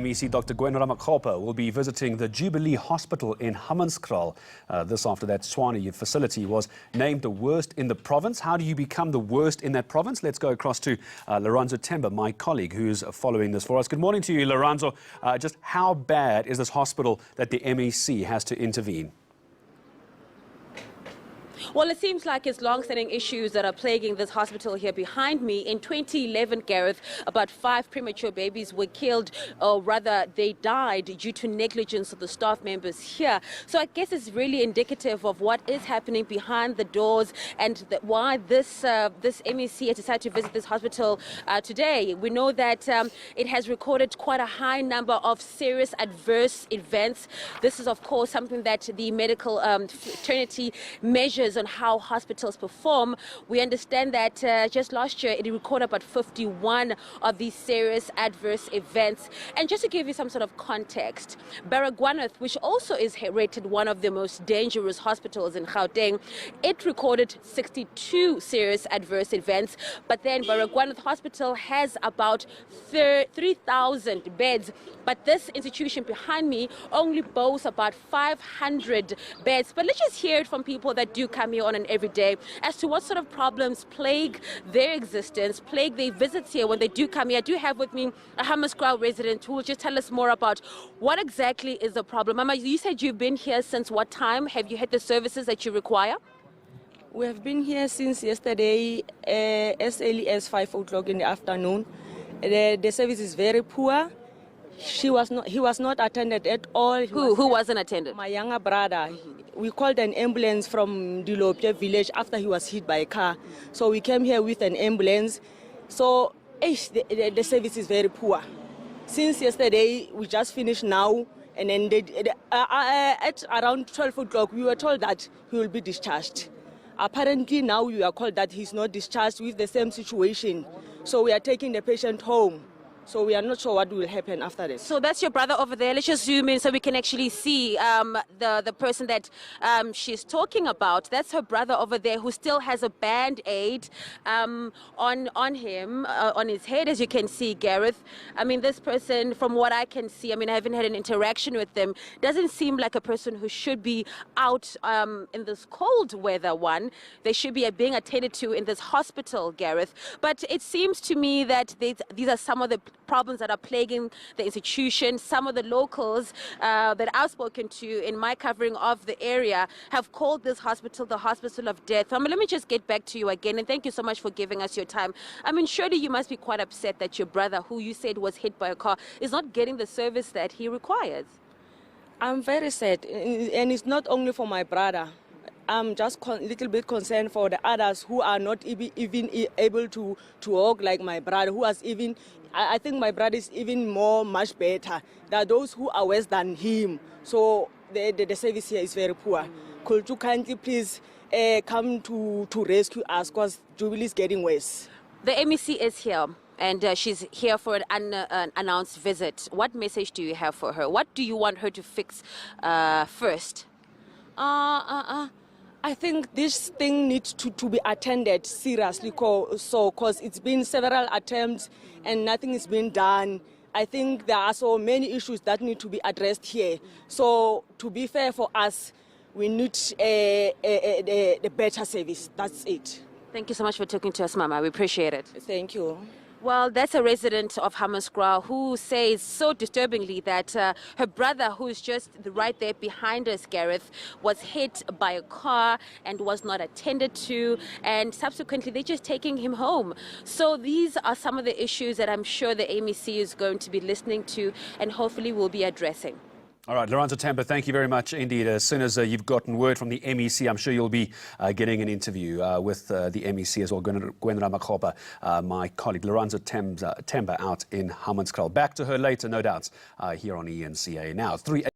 MEC Dr. Gwen Ramokgopa will be visiting the Jubilee Hospital in Hammanskraal. This after that Tshwane facility was named the worst in the province. How do you become the worst in that province? Let's go across to Lorenzo Temba, my colleague, who's following this for us. Good morning to you, Lorenzo. Just how bad is this hospital that the MEC has to intervene? Well, it seems like it's long-standing issues that are plaguing this hospital here behind me. In 2011, Gareth, about 5 premature babies were killed, or rather, they died due to negligence of the staff members here. So I guess it's really indicative of what is happening behind the doors and why this MEC has decided to visit this hospital today. We know that it has recorded quite a high number of serious adverse events. This is, of course, something that the medical fraternity measures on how hospitals perform. We understand that just last year it recorded about 51 of these serious adverse events. And just to give you some sort of context, Baragwanath, which also is rated one of the most dangerous hospitals in Gauteng, it recorded 62 serious adverse events. But then Baragwanath Hospital has about 3,000 beds. But this institution behind me only boasts about 500 beds. But let's just hear it from people that do come here on an everyday as to what sort of problems plague their existence, plague their visits here when they do come here. I do have with me a Hammanskraal resident who will just tell us more about what exactly is the problem. Mama, you said you've been here since what time? Have you had the services that you require? We have been here since yesterday, as early as 5 o'clock in the afternoon. The service is very poor. He was not attended at all. Who wasn't attended? My younger brother. We called an ambulance from Dilopje village after he was hit by a car. So we came here with an ambulance. So the service is very poor. Since yesterday, we just finished now. And then at around 12 o'clock, we were told that he will be discharged. Apparently now we are called that he's not discharged with the same situation. So we are taking the patient home. So we are not sure what will happen after this. So that's your brother over there. Let's just zoom in so we can actually see the person that she's talking about. That's her brother over there who still has a band-aid on him, on his head, as you can see, Gareth. I mean, this person, from what I can see, I mean, I haven't had an interaction with them, doesn't seem like a person who should be out in this cold weather one. They should be being attended to in this hospital, Gareth. But it seems to me that these are some of the problems that are plaguing the institution. Some of the locals that I've spoken to in my covering of the area have called this hospital the hospital of death. Let me just get back to you again, and thank you so much for giving us your time. I mean, surely you must be quite upset that your brother, who you said was hit by a car, is not getting the service that he requires. I'm very sad, and it's not only for my brother. I'm just a little bit concerned for the others who are not even able to walk like my brother, who has even, I think my brother is even much better than those who are worse than him. So the service here is very poor. Could you kindly please come to rescue us, because Jubilee is getting worse. The MEC is here, and she's here for an unannounced visit. What message do you have for her? What do you want her to fix first? I think this thing needs to be attended seriously, because it's been several attempts and nothing is being done. I think there are so many issues that need to be addressed here. So to be fair for us, we need a better service. That's it. Thank you so much for talking to us, Mama. We appreciate it. Thank you. Well, that's a resident of Hammanskraal who says so disturbingly that her brother, who is just right there behind us, Gareth, was hit by a car and was not attended to, and subsequently they're just taking him home. So these are some of the issues that I'm sure the MEC is going to be listening to and hopefully will be addressing. All right, Lorenzo Temba, thank you very much indeed. As soon as you've gotten word from the MEC, I'm sure you'll be getting an interview with the MEC as well, Gwen Ramokgopa, my colleague, Lorenzo Temba out in Hammanskraal. Back to her later, no doubt, here on ENCA. Now,